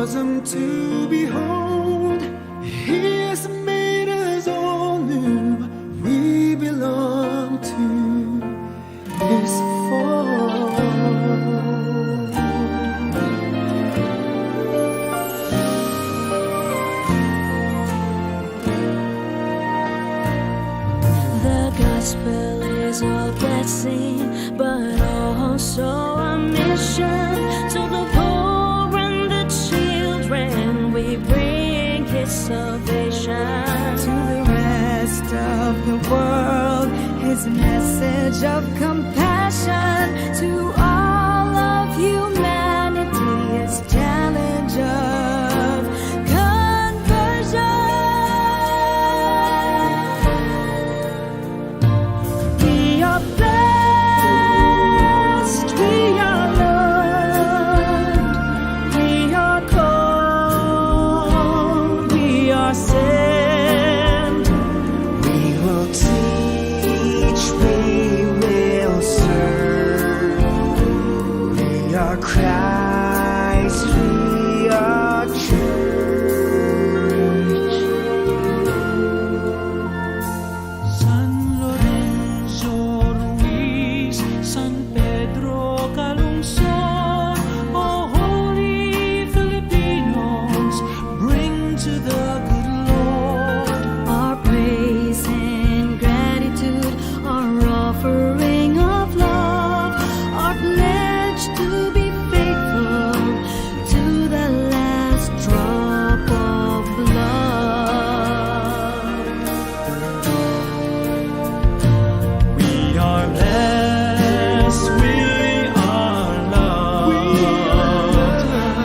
awesome to behold. He has made us all new. We belong to His fold. The gospel is a blessing, but also a mission. To the poor and the children, we bring His salvation. To the rest of the world, His message of compassion. To all of humanity, His challenge of conversion. We are blessed, we are loved, we are called, we are sent. We will teach, we will serve. We are Christ, we are church. San Lorenzo Ruiz, San Pedro Calungsod, oh holy Filipinos, bring to the good Lord Our praise and gratitude, our offering of love, our pledge to be faithful to the last drop of blood. We are blessed, we are loved,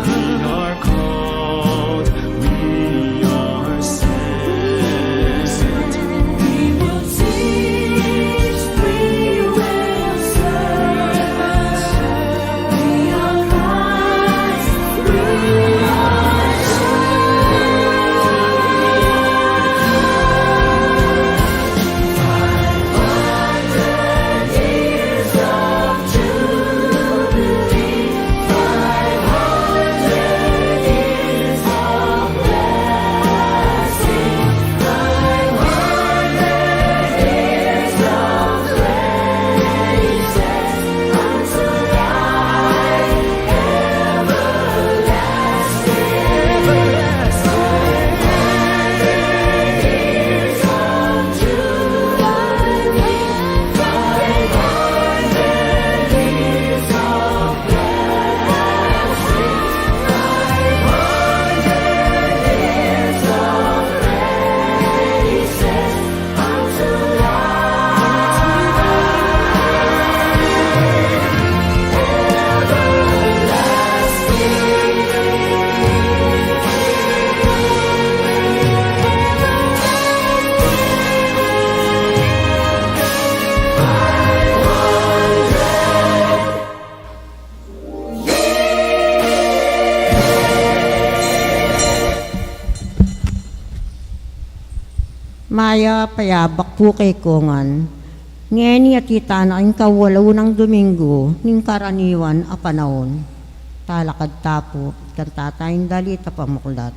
we are called, we are sent. We will teach, we will serve. We are Christ, we are Maya payabak po kay Kongan. Ngeni at kita na ang kawalaw ng Domingo ning karaniwan a panahon. Talakad tapo, kantatayong dalit a pamuklat.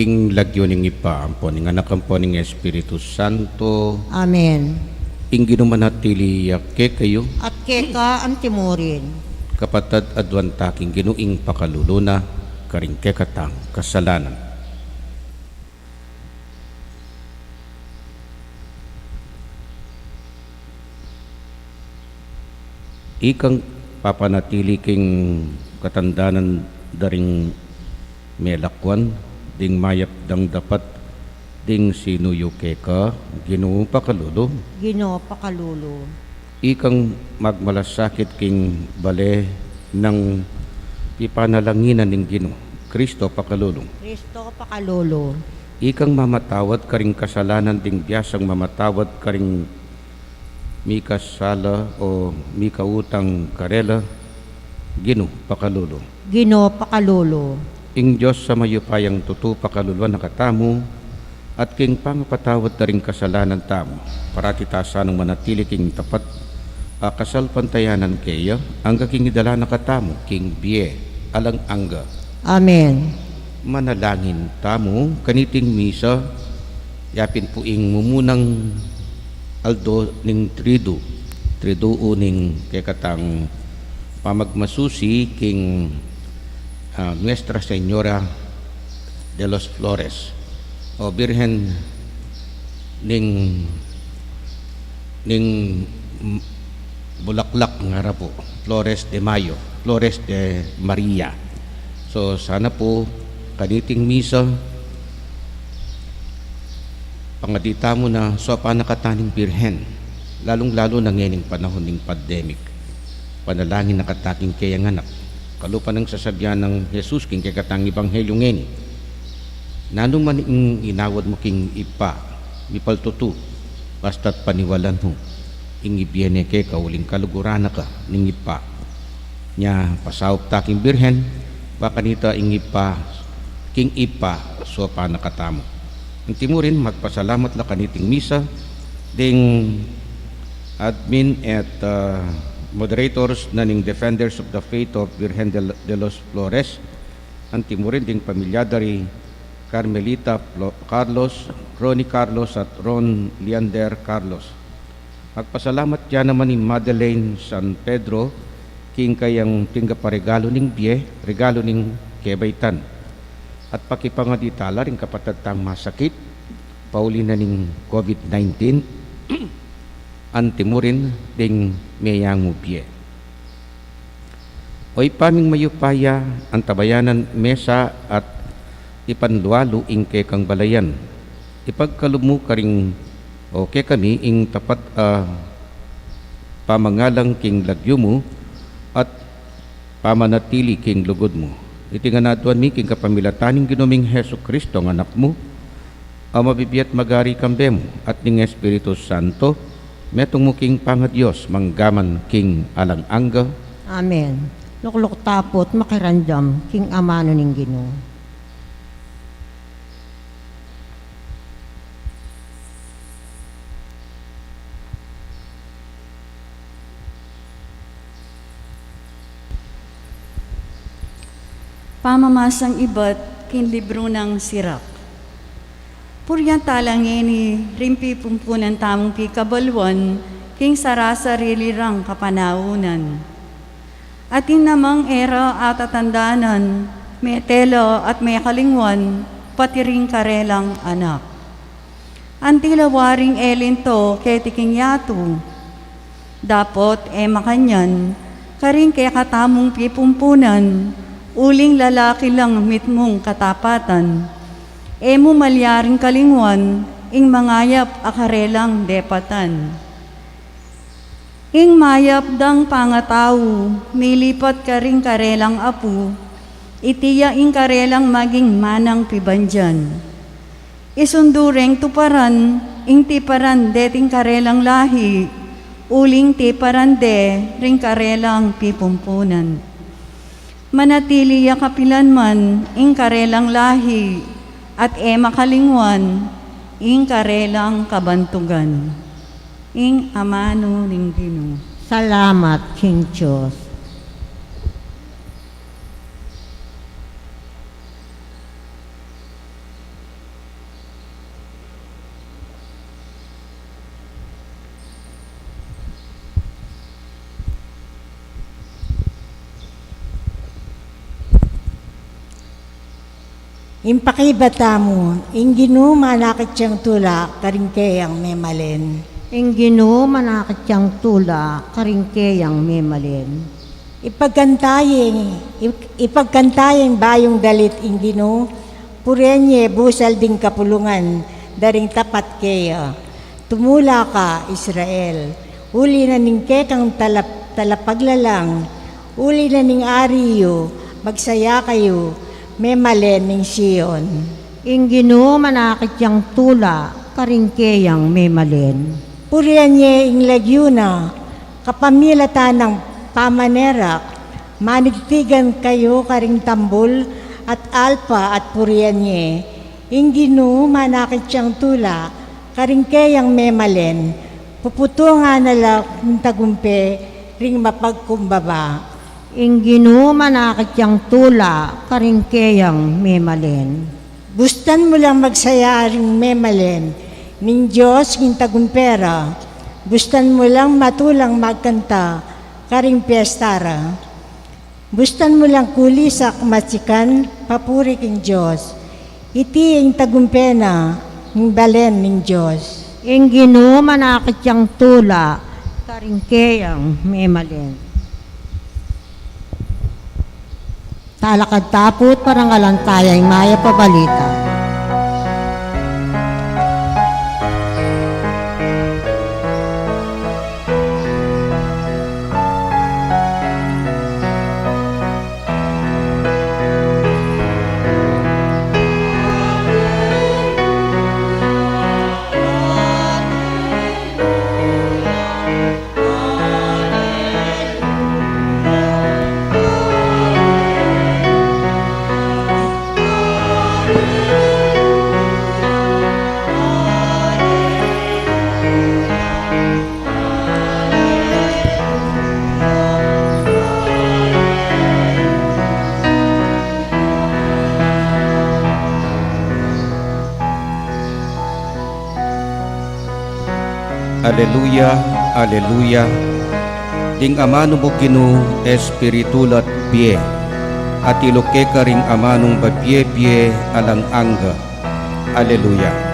king lagyo ning ipa ampo ning anak ampo ning Espiritu Santo Amen. ing ginumanatili yakke kayo At keka ang timurin. kapatad adwan taking ginuing pakaluluna karing kekatang kasalanan. Ikang papanatili king katandanan daring melakwan ding mayap dang dapat ding sinuyo keka Ginoo pakalulo Ginoo pakalulo. ikang magmalasakit king bale ng ipanalanginan ning Ginoo Kristo pakalulong Kristo pakalulo. ikang mamatawad karing kasalanan ding biyasang mamatawad karing mikasala o mikautang karela Ginoo pakalulo Ginoo pakalulo. ing Diyos sa mayupayang tutu pakaluluan nakatamu at king pangapatawad na ring kasalanan tamo parati tasanang manatili king tapat kasal pantayanan kaya ang king idala nakatamu king biye alang angga Amen. manalangin tamo kaniting misa yapin po ing mumunang aldo ning tridu ning kekatang pamagmasusi king Nuestra Señora de los Flores o Birhen ning Bulaklak nga ra po Flores de Mayo Flores de Maria. So sana po kaniting misa pangadita mo na so panakataning Birhen lalong-lalo na ngayon panahon ng pandemic panalangin nakataking kayang anak kalupa ng sasabyan ng Jesus king kekatang Ebanghelyo ngeni nanong man ing inawad mo king ipa mipaltutu basta't paniwalan mo ing ibiyene ke kauling kalugurana ka ning ipa nya pasawop taking Birhen bakanita ing ipa king ipa so pa nakatamo ang timurin magpasalamat la kaniting misa ding admin at moderators na ning Defenders of the Faith of Virgen de los Flores ang timurin ding pamilya dari Carmelita Carlos, Ronnie Carlos at Ron Leander Carlos. Magpasalamat yan naman ni Madeleine San Pedro king kayang tingga pa regalo ning biye, regalo ning kebaytan at pakipangaditala ring kapatad tang masakit pauli na ning COVID-19 ang timurin ding mayang biye. Oy paming mayupaya ang tabayanan mesa at ipanlualo ing kekang balayan. Ipagkalumo karing o ke kami ing tapat pamangalang king lagyo mo at pamanatili king lugod mo. Itinganatuan mi king kapamilataning ginuming Heso Kristo ng anak mo ang mabibiyat magari kambe mo at ning Espiritu Santo metong mo king pangadiyos manggaman king alang angga. Amen. Lukluk tapot makirandam king amano ning Ginoo. Pamamasang iba't kin libro ng Sirak. Puryan talangin ni rimpi pumpunan tamong pikabalwan king sarasarili rang kapanaunan. Atin namang era at atandanan, may telo at may kalingwan, pati ring karelang anak. Antilawaring elinto ketiking yatu. Dapot makanyan, karing kaya katamong pipumpunan, uling lalaki lang mitmong katapatan. Emo malyaring kalingwan, ing mangayap akarelang depatan. Ing mayap dang pangataw, milipat karing karelang apu, itiya ing karelang maging manang pibandyan. Isundureng tuparan, ing tiparan deting karelang lahi, uling tiparan de ring karelang pipumpunan. Manatili ya kapilan man, ing karelang lahi, at makalingwan, ing karelang kabantugan. Ing amano ning Ginoo. Salamat king Diyos. Impakibata mo, inginu manakit siyang tula, karingkeyang memalen. Inggino manakit yang tula, karingkeyang memalin. Ipagkantayeng bayong dalit inginu, purenye busal ding kapulungan, daring tapat kaya. Tumula ka, Israel, uli na ning kekang talapaglalang, uli na ning ariyo, magsaya kayo, memalen ning Sion. Inggino manakit yang tula, karingkeyang memalin. Purianye ing lagyuna, kapamilatan ng pamanerak, manigtigan kayo karing tambol at alpa at purianye. Inginu manakit siyang tula, karingkeyang memalen, puputungan na lang ng tagumpe, ring mapagkumbaba. Inggino manakit yang tula, karingkeyang memalin. Bustan mo lang magsaya ring memalen, ning Diyos king tagumpera, bustan mo lang matulang magkanta, karing piyestara. Bustan mo lang kulisak matsikan, papuri king Diyos, iti ing tagumpena, ning balen ning Diyos. Inggino manakit yang tula, karingkeyang memalin. Talakad tapot parangalan tayang maya pabalita. Aleluya, aleluya. Ding amano mo kinu espiritulat pie. At iluke ka ring amanong babye-bye alang angga. Aleluya.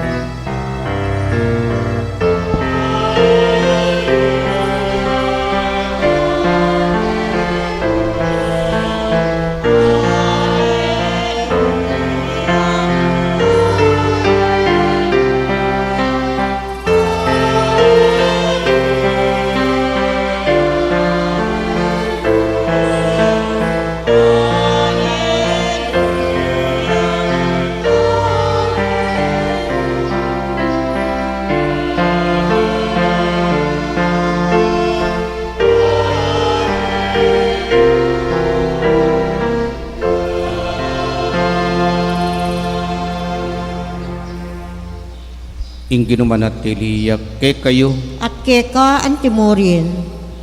Inggino manatiliyak ke kayo, At keka ang timurin,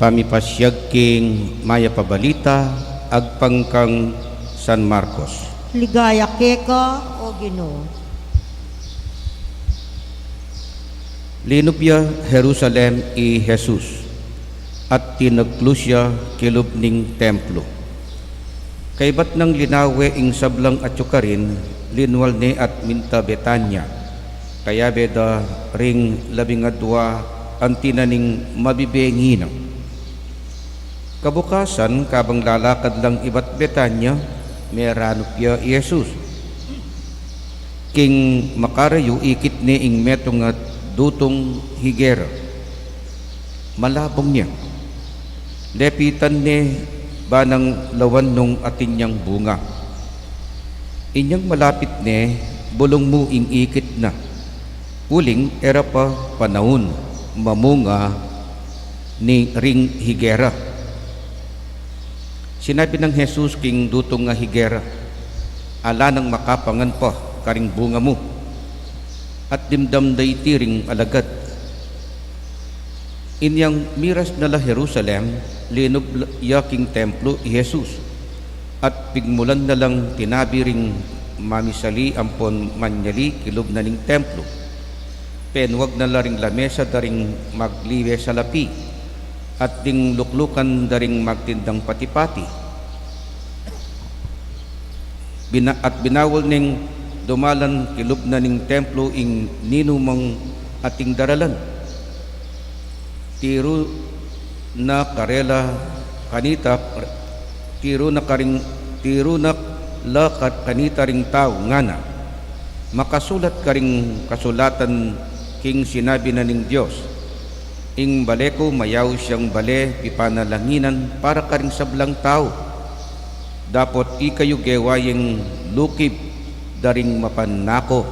pamipasyag king maya pabalita, agpangkang San Marcos. ligaya keka o Ginoo. Linupya Jerusalem i Jesus, at tinaglusya kilub ning templo. Kaibat ng linawe ing sablang at yukarin, linwal ni at minta Betanya, kaya beda ring 12 ang tinaning mabibenginang. Kabukasan, kabang lalakad lang ibat Betanya, meranupya Jesus. King makarayo ikit ni ing metong at dutong higera. Malabong niya. Lepitan ni banang lawan nung atin niyang bunga. Inyang malapit ni bulong mo ing ikit na. Uling era pa panahon mamunga ni ring higera. Sinabi ng Jesus king dutong nga higera, ala nang makapangan pa karing bunga mo, at dimdam day tiring alagad. Inyang miras nala Jerusalem, linob yaking templo i Jesus, at pigmulan na lang tinabiring mamisali ampon manyali kilub na ning templo. Penwag na laring lamesa daring magliwe sa lapi, at ding luklukan daring magtindang patipati. At binawal ning dumalan kilub na ning templo ing ninumang ating daralan. Tiro na karela kanita, tiro na la kanita ring tao ngana. Makasulat karing kasulatan king sinabi na ning Dios. Ing baleko mayaw siyang bale ipanalanginan para karing sablang tao. Dapot ikayo gewayeng lukib daring mapanako.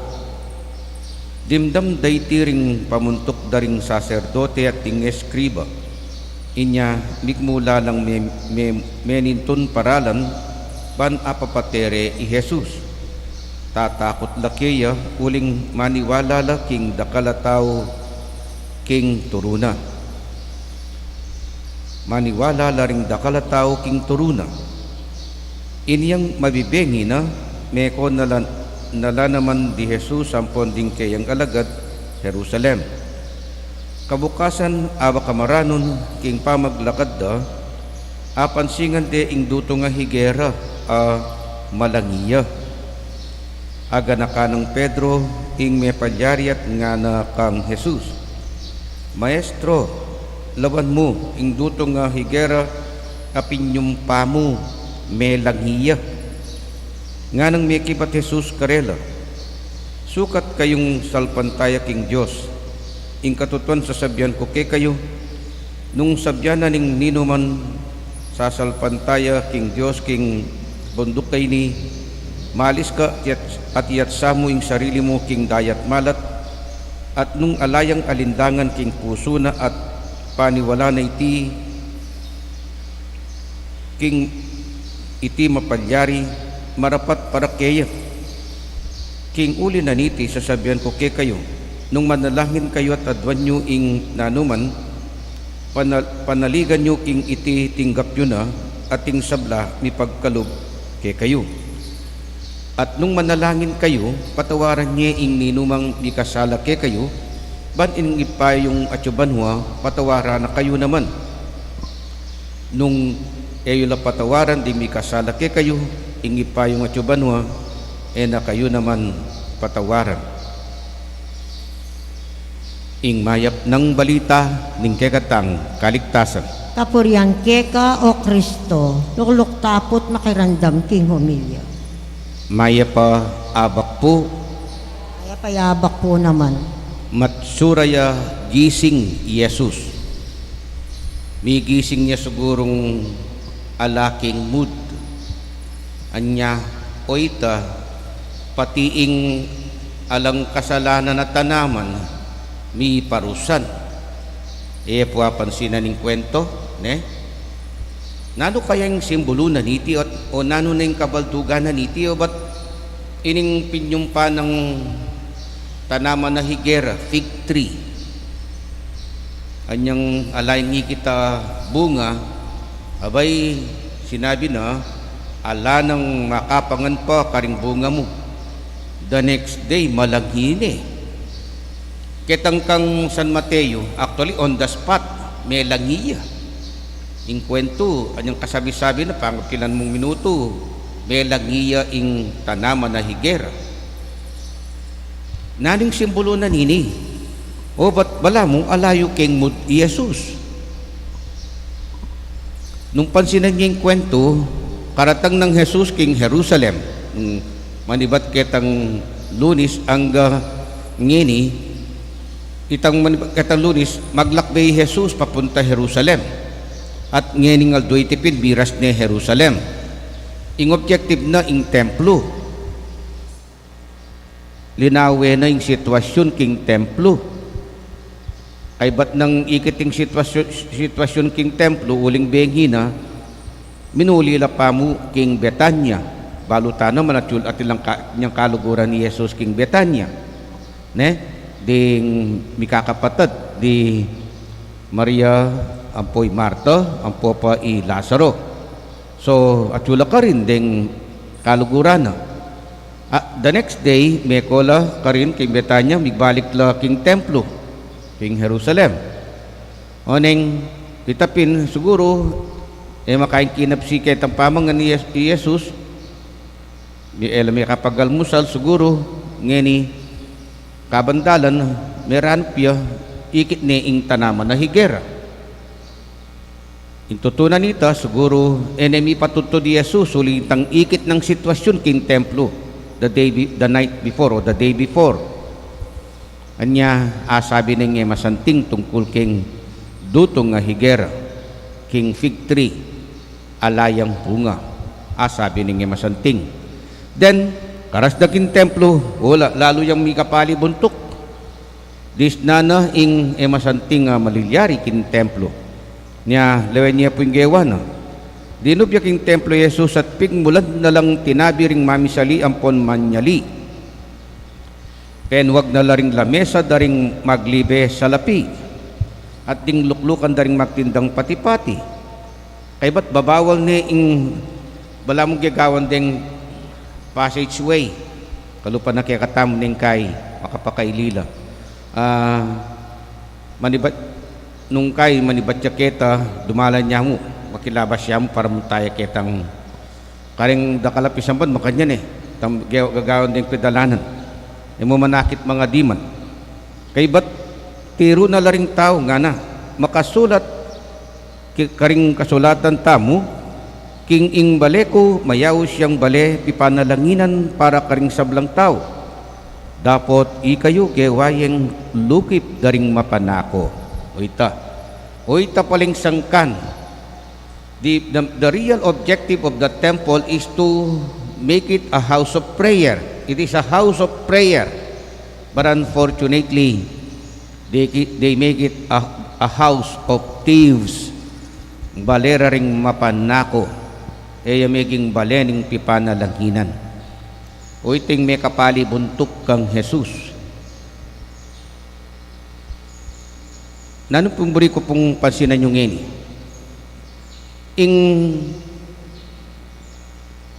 Dimdam dayti ring pamuntok daring saserdote at ting eskriba. Inya mikmula lang menintun paralan ban apapatere i Jesus. Tatakot lakiya uling maniwala la king dakalataw king turuna. Maniwala la ring dakalataw king turuna. Inyang mabibengi na meko nala naman di Jesus ampon ding kayang alagad Jerusalem. Kabukasan awa kamaranon king pamaglakad da apansingan de ing duto nga higera malangiya. Aga na kanang Pedro ing may palyariat nga na kang Jesus. Maestro, lawan mo ing duto nga higera apinyong pamu may langiya. Nga nang may kipat Jesus karela, sukat kayong salpantaya king Diyos. Ing katutuan sasabihan ko kay kayo, nung sabyan na ning ninuman sasalpantaya king Diyos king bundok kay ni, malis ka at iyatsa mo ing sarili mo king dayat malat, at nung alayang alindangan king puso na at paniwala na iti king iti mapalyari marapat para kaya. King uli na niti sasabihan ko kay kayo, nung manalangin kayo at adwan nyo ing nanuman, panaligan nyo king iti tinggap yun na at ting sabla ni pagkalub kay kayo. At nung manalangin kayo, patawaran niya ing ninumang mikasala kay kayo, ban ing ipayong atsubanwa, patawaran na kayo naman. Nung eyo la patawaran di mikasala kay kayo, ing ipayong atsubanwa, na kayo naman patawaran. Ing mayap ng balita ning kekatang kaligtasan. Tapuriang keka o Kristo, lukluk tapot makirandam king humilya. Maya pa abak po, Kaya payabak po naman. matsuraya gising Yesus. May gising niya sigurong alaking mood. Anya, oita, patiing alang kasalanan na tanaman, mi parusan. Po pansinan ng kwento, ne? Nano kayang simbolo na niti o nano na yung kabaltugan na niti o ba't ining pinyumpa ng tanaman na higera, fig tree. Anyang alayang kita bunga, abay sinabi na, ala nang makapangan pa karing bunga mo. The next day, malaghine. Kitang kang San Mateo, actually on the spot, may langiya. Ing kwento, anyang kasabi-sabi na pangkilan mong minuto, may langiya ing tanaman na higera. Naning simbolo na nini, o ba't bala mo alayo king mood Jesus? Nung pansinan niya yung kwento, karatang ng Jesus king Jerusalem, manibat ketang Lunis angga ngini, itang manibat ketang Lunis, maglakbay Jesus papunta Jerusalem. At ngening aldoy tipid biras ni Jerusalem. Ing objective na ing templo. Linawe na ing sitwasyon king templo. Ay ba't nang ikiting sitwasyon king templo uling bengi na minulila pa mo king Betanya. Balutana manatul at ilang niyang kaluguran ni Jesus king Betanya. Ne? Ding mikakapatid di Maria ampoy Marta, ampo pa i Lazaro. So, atula ka rin ding kaluguran na. The next day, may kola ka rin kay Betanya, migbalik la king templo, king Jerusalem. Oneng, kitapin, siguro, makain kinapsi kitang pamangan ni Jesus, Ni may kapagalmusal siguro ngeni kabandalan meran pia ikit ni ing tanaman na higera. Intutunan nita siguro enemy patuto di Jesus ulitang ikit ng sitwasyon king templo the night before or the day before. Anya asabi ng masanting tungkol king dutong nga higera king fig tree alayang bunga asabi ng masanting. Then karas da king templo wala lalo yung may kapali buntok. Dis nana ing masanting malilyari king templo niya lewen niya po yung gewan. Dinubya king templo Jesus at pigmulad na lang tinabi ring mamisali ampon manyali. Ken wag na laring lamesa daring maglibe sa lapi at ding luklukan daring magtindang pati-pati. Kay ba't babawal ni ing bala mong gagawan ding passageway kalupa na kaya katam ning kay makapakailila. Manibat nung kay manibat siya keta dumalan niya mo makilabas siya mo para mong ketang karing dakalapisan ba makanyan gagawan ding pedalanan mo manakit mga diman kay ba't tiro na laring tao nga na makasulat karing kasulatan tamo king ing bale ko mayaw siyang bale pipanalanginan para karing sablang tao dapot ikayo kewayeng lukip daring mapanako oita paling sangkan. The real objective of the temple is to make it a house of prayer. It is a house of prayer. But unfortunately, they make it a house of thieves. Balera ring mapanako. Maging balening pipanalanginan. O iting may kapali buntok kang Jesus. Nanong pumburi ko pong pansinan yung ngeni. Ing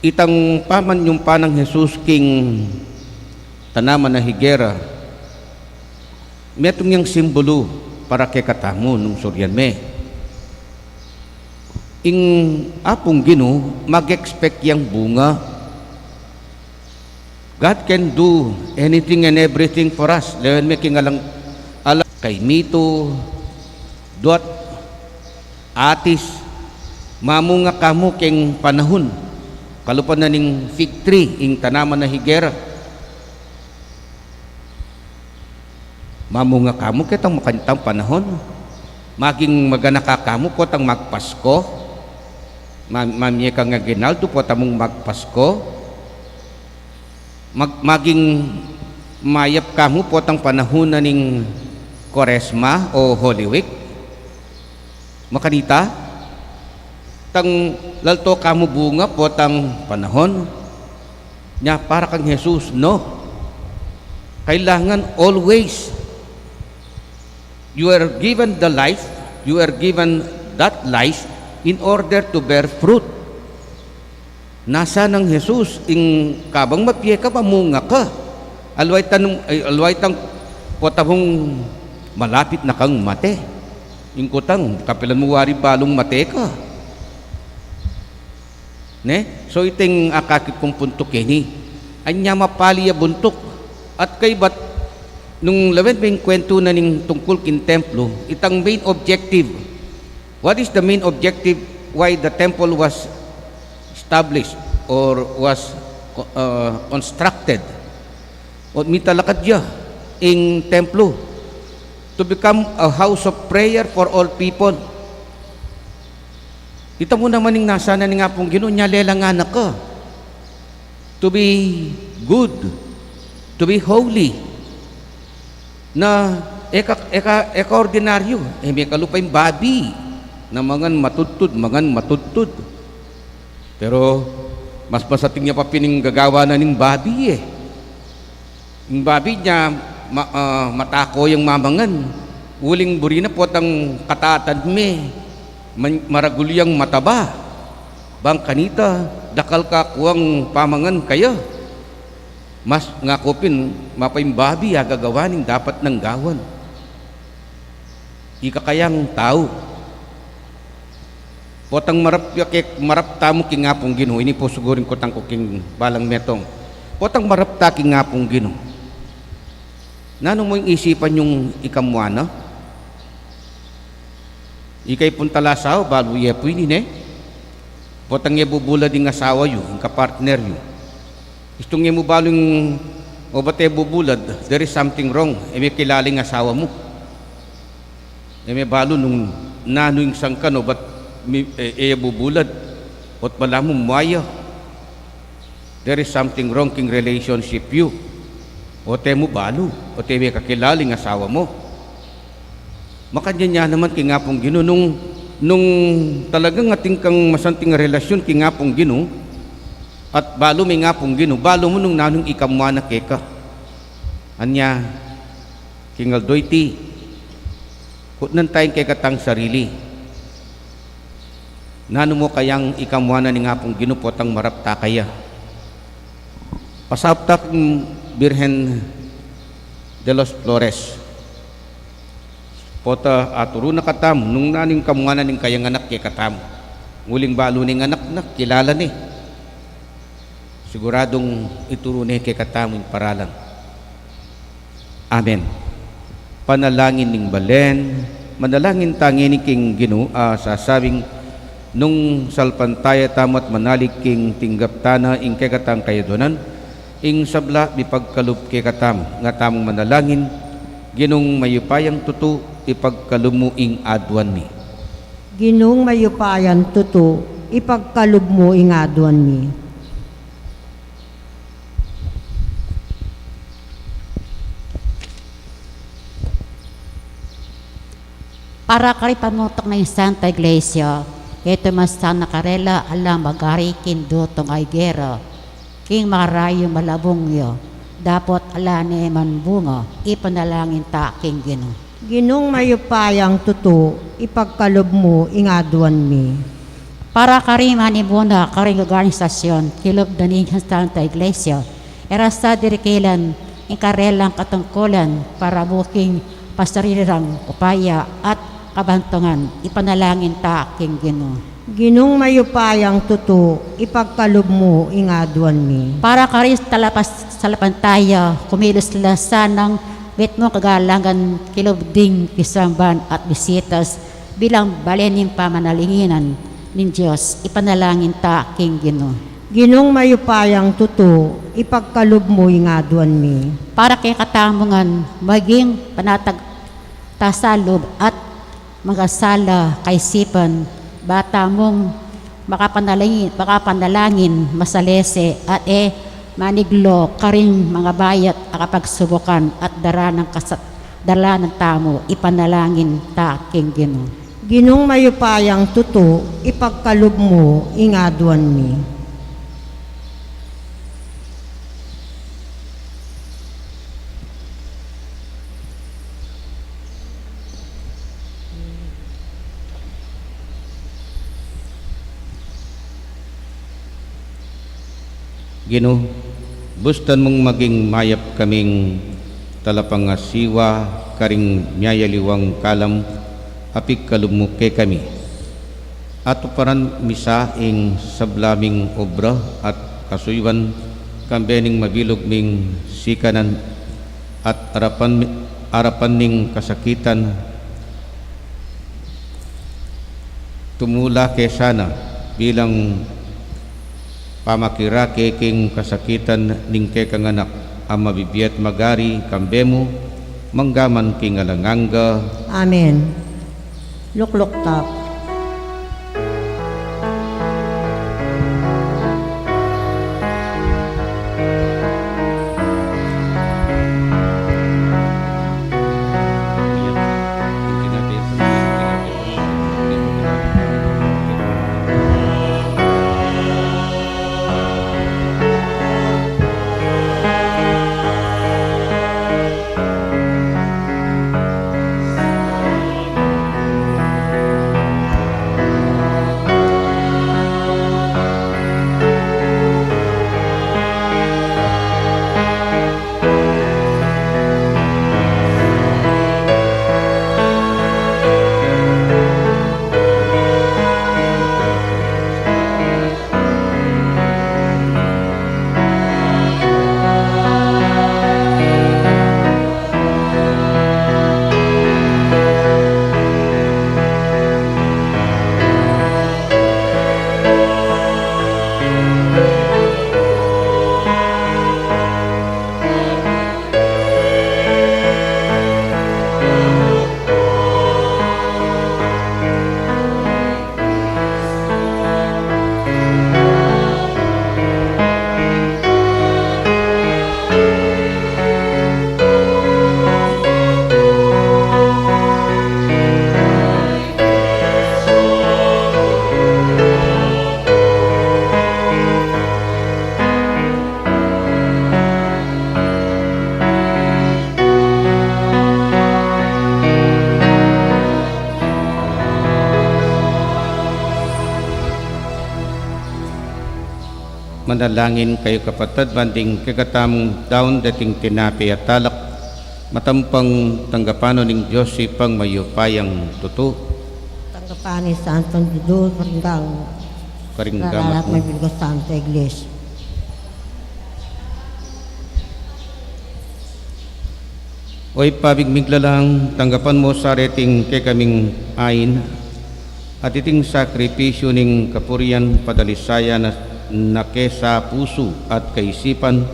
itang paman yung panang Jesus king tanaman na higera metong yung simbolo para kay katamo nung suryan me ing apong Gino mag-expect yung bunga. God can do anything and everything for us. Lewan me king alang kay mito duat atis mamunga kamo king panahon kalupan na ning fig tree ing tanaman na higera mamunga kamo kitang makantang panahon maging maganaka kamo po tang magpasko mamye kang Ginaldo po tamong magpasko maging mayap kamo po tang panahon na ning Koresma o Holy Week makanita tang lalto kamo bunga po tang panahon niya para kang Jesus. No, kailangan always you are given the life, you are given that life in order to bear fruit. Nasa ng Jesus ing kabang mapye ka mamunga ka alway tang potabong malapit na kang mate ing kutang kapilan mo wari balong mate ka ne so iting akakit kong punto kini anya mapali ya buntok at kay bat nung lawen may kwento na ning tungkol kin templo itang main objective. What is the main objective why the temple was established or was constructed o mitalakad ya ing templo to become a house of prayer for all people. Ito mo naman yung nasa na nga pong Ginoo niya lelang anak ka to be good, to be holy na eka ordinaryo may kalupay babi na mangan matuttud pero mas masating niya pa pining gagawa na ning babi yung babi niya matako yung mamangan uling burina po tang katatan me maragulyang mataba bang kanita dakal ka kuwang pamangan kaya mas ngakopin mapaing babi gagawanin dapat ng gawan ikakayang tao Potang marap tamo king ngapong Ginoo, ini po sugurin ko tang king balang metong. Potang marap ta king ngapong Ginoo. Nanong mo yung isipan yung ikamwana? Ikay puntalasaw, balu yepo ini ne. Potang ye bubula ding asawa yu, yung kapartner yu. Istong ye mo balong o bate bubulad, there is something wrong. May kilaling asawa mo. May balo nung nanuing sangkan o ba't bubulad. Ot pala mo maya. There is something wrong king relationship you. O te mo balo. O te may kakilaling asawa mo. Makanya niya naman kingapong Ginoo nung talagang ating kang masanting relasyon kingapong Ginoo at balo may ngapong Ginoo balo mo nung nanong ikamwa na keka anya kingal doyti kutnan tayong kekatang sarili nano mo kayang ikamwa na ni ngapong Ginoo potang marapta kaya pasaptak Birhen de los Flores pota aturo na katam nung naning kamunganan ning kayang anak kay katam nguling balo ning anak na kilala ni siguradong ituro ni kay katam yung paralan. Amen. Panalangin ning balen manalangin tangin ni king Ginoo sasabing nung salpantaya tamat manalig king tinggap tana ing kay katang kayadonan ing sabla bipagkalup kay katam nga tamong manalangin Ginong mayupayang tutu ipagkalumuing adwan mi. Ginong mayupayan tuto, ipagkalub mo ingadwan mi. Para kari pamutok na yung Santa Iglesia, ito mas sana karela alam magarikin dutong ay gera, king marayo malabong yo. Dapat ala ni manbunga, ipanalangin ta king Ginoo. Ginong mayupayang tuto, ipagkalub mo ingadwan mi. Para kariman ibuna karing organisasyon, kilob danin sa Santa Iglesia, erasa dirikilan ikarelang katungkulan para buking pasarirang upaya at kabantungan, ipanalangin ta king Ginoo. Ginong mayupayang tuto, ipagkalub mo ingadwan mi. Para karis talapas salapantaya, kumilos la sanang wit mo kagalangan kilobding kisamban at bisitas bilang balening pamanalinginan ng Diyos, ipanalangin ta king Ginoo. Ginong mayupayang tuto, ipagkalub mo ingadwan mi. Para kay katamungan, maging panatag tasalob at magasala kaisipan, bata mong makapanalangin masalese at maniglo karing mga bayat akapagsubukan at dara ng tamo ipanalangin ta king Ginoo. Ginong mayupayang tuto, ipagkalub mo ingadwan mi. Ginoo, bustan mong maging mayap kaming talapangasiwa karing miyayaliwang kalam apik kalumuke kami. Ato paran misa ing sablaming obra at kasuywan kambening mabilog ning sikanan at arapan ning kasakitan tumula kay sana bilang pamakira king kasakitan ning kang anak ang mabibiyat magari kambemo manggaman king alanganga. Amen. Lukluk tap. Manalangin kayo kapatid, banding kagatamong daon dating tinapi at talak, matampang tanggapano ng Diyos ipang mayupayang tuto, Tanggapan ni Santong Diyos, ringang karinggamat naralat mo. may bilgo Santa Iglesia. Oy pabigmigla lang, tanggapan mo sa reting kay kaming ain, at iting sakripisyo ning kapurian padalisaya na kesa puso at kaisipan,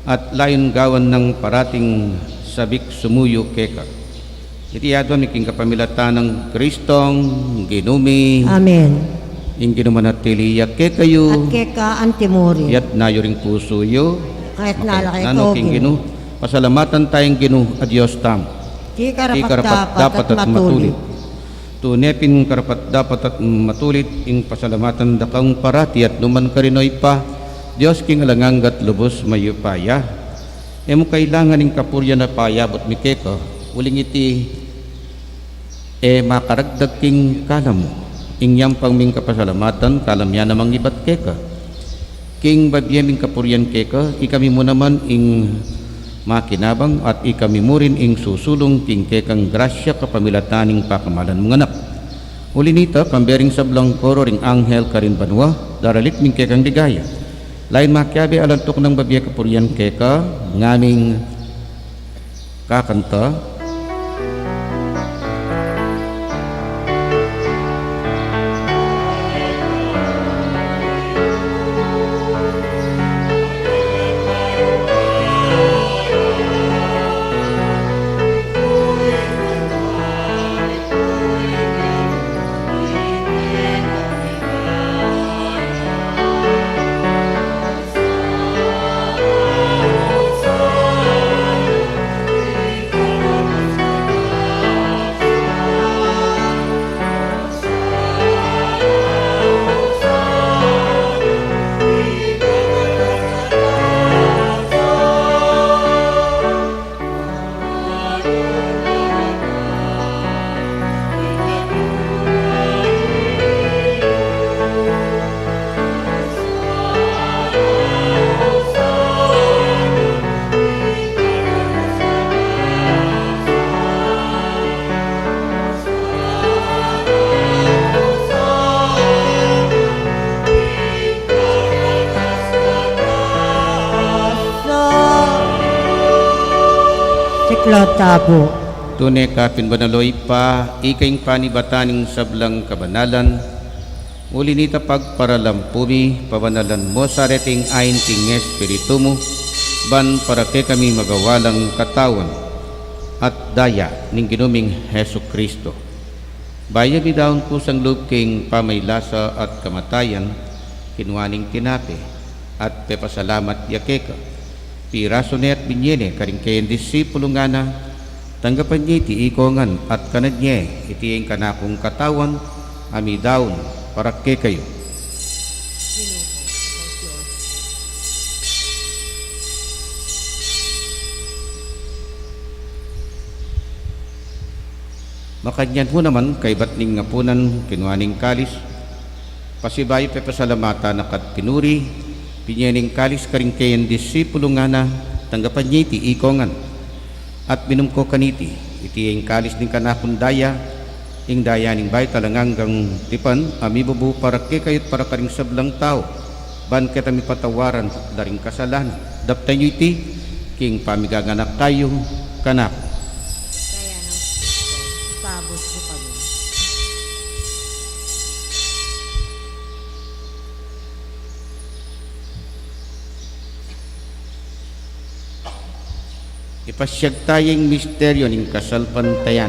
at layon gawan ng parating sabik sumuyo keka. Iti adwan iking kapamilatan ng Kristong ginumi, Amen. ing ginumanatiliya ke kayo, At keka antimuri. yat nayo ring puso yo, Kahit nalaki nano ko, king ginu, pasalamatan tayong ginu at Diyos tam. Di Di karapat karapat dapat at matulit. Tunepin karapat dapat at matulit ing pasalamatan dakang parati at numan karinoy pa Diyos king alanganggat lubos mayupaya. Emo kailangan ing kapurya na payabot mi keko uling iti makaragdag king kalam mo ing yang pangming kapasalamatan kalam yan namang ibat keka king babyeming kapuryan keka ikami mo naman ing makinabang at ikami mo rin ing susulong king kekang grasya kapamilataning pakamalan mga anak. Uli nito, kambering sablang koro ring anghel karin banwa, daralit ning kekang ligaya. Lain makyabe alantok ng babya kapuryan keka, ngaming kakanta, Siklod tabo. Tunay ka pinbanaloy pa, ikaing panibataning sablang kabanalan, uli nita pagparalampumi, pabanalan mo sa reting ayin king espiritu mo, ban para ke kami magawalang katawan, at daya ning ginuming Hesu Kristo. Baya bidawon ko sang loob king pamaylasa at kamatayan, kinwaning tinapi, at pepasalamat yakeka. Piraso ni at binyene karing kayan disipulo nga na tanggapan niya iti ikongan at kanad niya iti ang kanakong katawan ami daon para ke kayo. Makanyan mo naman kay batning ngapunan kinwaning kalis pasibayo pepasalamata na kat pinuri pinyaning kalis karing kayan disipulo nga na tanggapan niya iti ikongan at minumko kaniti iti ang kalis ning kanakon daya ing daya ning bay talanganggang tipan amibubu para ke kayot para karing sablang tao ban kita mi patawaran daring kasalanan dapta nyo iti king pamiganganak tayo kanak. Kaya ng sabos ko kami. Ipasyag tayong misteryo ning kasalpantayan.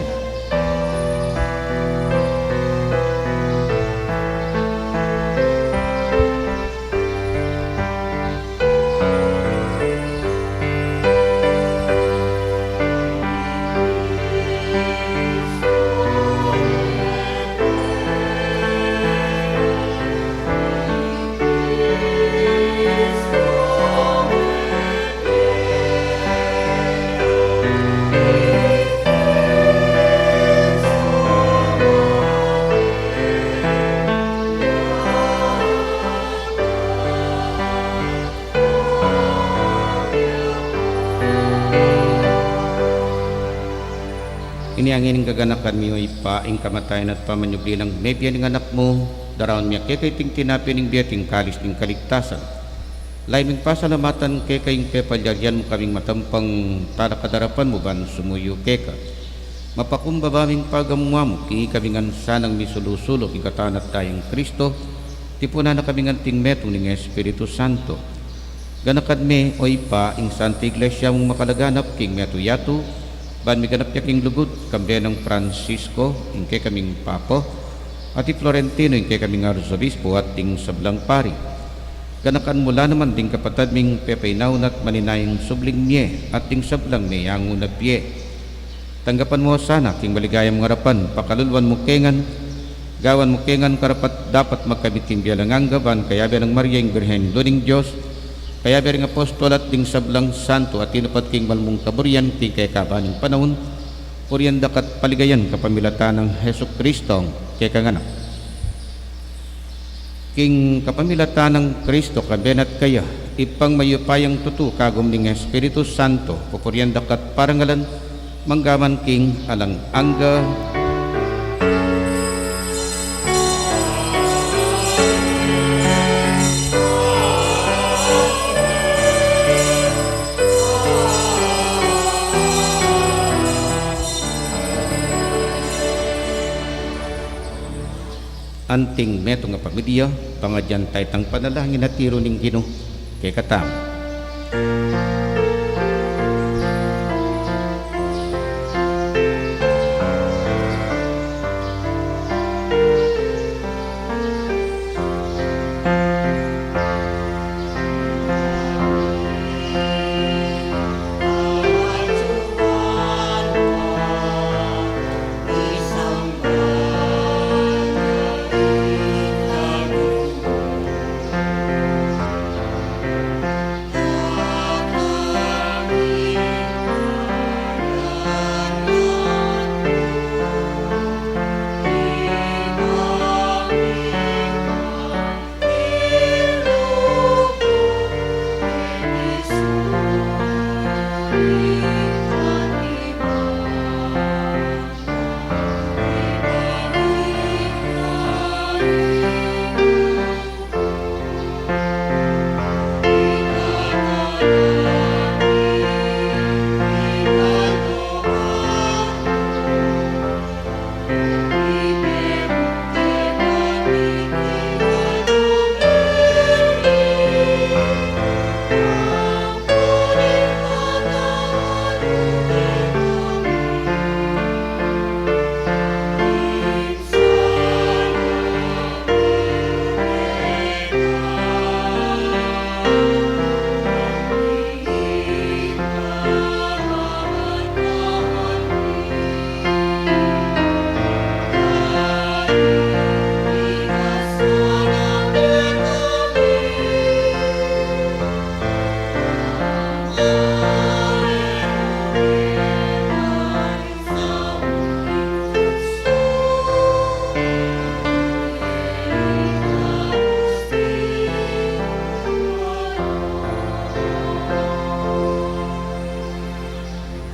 iniangin gaganakan mi pa ing kamatayan at pamanyuglilang may biyaning anak mo, daraon miya kay ting tinapin ing biyating kalis ning kaligtasan. Laiming pasalamatan kay kayong pepalyaryan mo kaming matampang talakadarapan mo ban sumuyo keka. Mapakumbabaming pagamuwa mo, kingi kaming ansanang misulusulo, ikatanat tayong Kristo, tipuna na kaming anting metong ning Espiritu Santo. Ganakad me o ipa ing Santa Iglesia mong makalaganap king meto yato, ban mi ganap king lugod, kambe ng Francisco, ing kay kaming Papo, at Florentino, ing kay kaming Arzobispo at ting sablang pari. Ganakan mula naman ding kapatad ming pepainaw at maninayang subling niye at ting sablang may yango na piye. Tanggapan mo sana king maligayang harapan, pakalulwan mo kengan, gawan mo kengan karapat dapat magkabit king bialanganga ban kaya ng Maria ing Birhen Doning Diyos, kaya bering apostol at ding sablang santo at tinupat king malmong kaburian king kay kabaning panahon, purian dakat paligayan kapamilatan ng Hesus Kristo kay kanganak. King kapamilatan ng Kristo kabenat kaya ipang mayupayang tutu kagum ning Espiritu Santo pupurian dakat parangalan manggaman king alang angga anting meto nga pamilya pangadyan taytang panalangin at tiro ning Ginoo kay katam.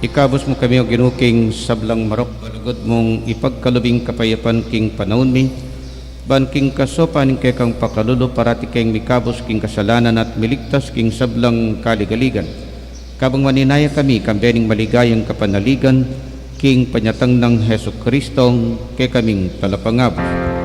Ikabos mo kami o ginuking sablang marok balugod mong ipagkalubing kapayapan king panahon mi ban king kasopan kay kang pakalulo parati king mikabos king kasalanan at miligtas king sablang kaligaligan kabang maninaya kami kambening maligayang kapanaligan king panyatang ng Hesus Kristong kay kaming talapangabos.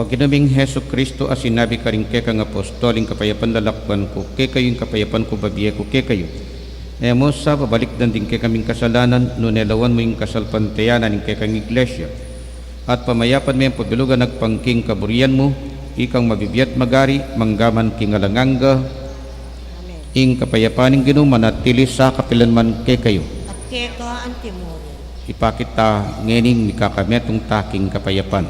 O ginaming Hesus Kristo as sinabi ka rin kay kang apostoling kapayapan lalakban ko kay kayong kapayapan ko babiye ko kay kayo. E mo sa pabalik dan din kay kaming kasalanan no nelawan mo yung kasalpantayanan ng kay kang iglesia. At pamayapan mo yung pabilugan nagpangking kaburian mo ikang mabibiyat magari manggaman king alanganga ing kapayapan ng Ginoo manatili sa kapilanman kay kayo. At kaya ka ang timuri. ipakita ngening mikakametong taking kapayapan.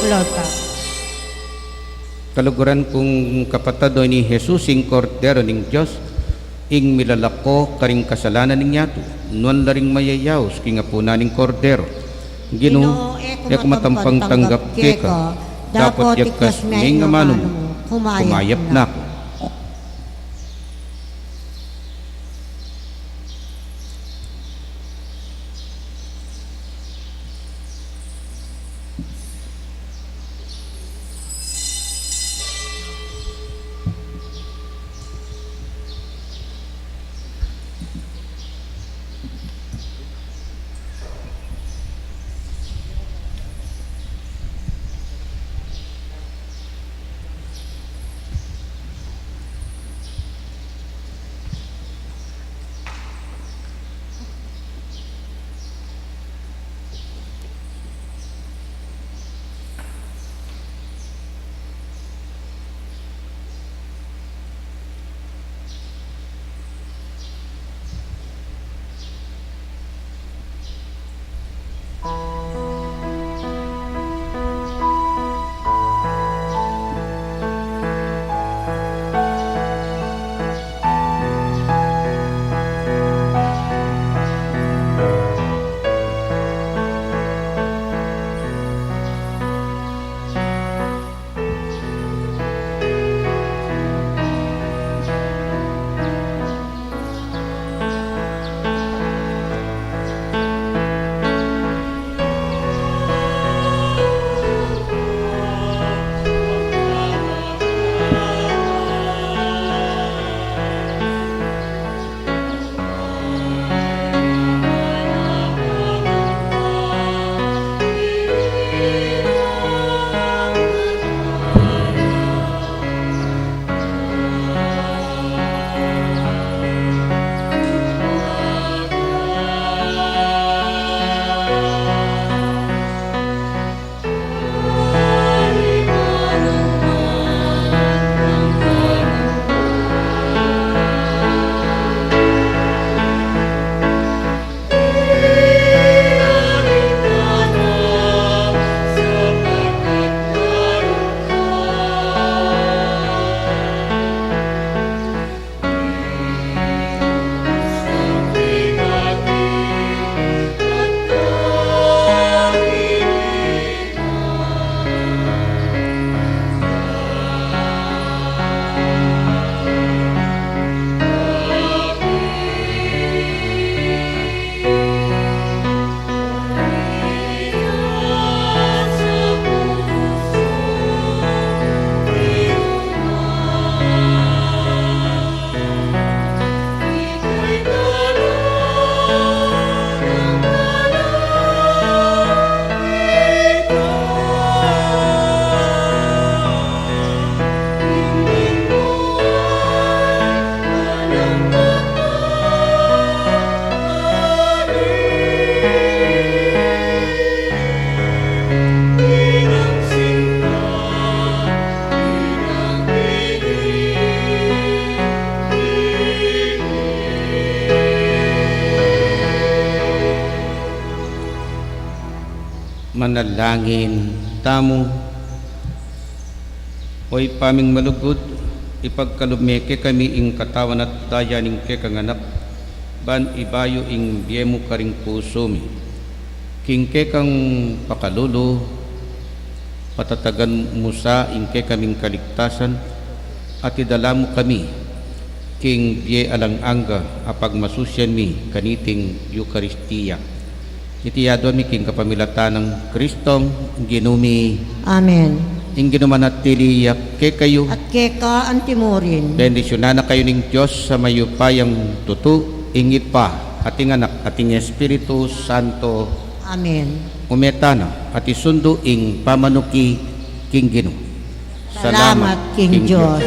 Iklota. Kaluguran kong kapatado ni Jesus ing Kordero ning Diyos, ing milalako karing kasalanan ning yato, nuan laring mayayaw, king apuna ning Kordero. Ginoo, eko matampang tanggap keka, dapat yakas ning amano mo, kumayap na ko. Manalangin tamo. Oy paming malugod, ipagkalumeke kami ing katawan at daya ning kekanganak, ban ibayo ing biemo karing puso mi. Kingke kang pakalulu, patatagan mo sa ingke kaming kaligtasan, at idala mo kami, king biye alang angga, apag masusyan mi kaniting Eukaristiya. Itiyadon mi king kapamilatan ng Kristong ginumi, Amen. ing ginumanatiliyak ke kayo, At keka antimurin. bendisyonan na kayo ning Diyos sa mayupayang tutu, ingit pa, ating anak, ating Espiritu Santo, Amen. umetana, at isundo ing pamanuki king Gino. Salamat, King Diyos.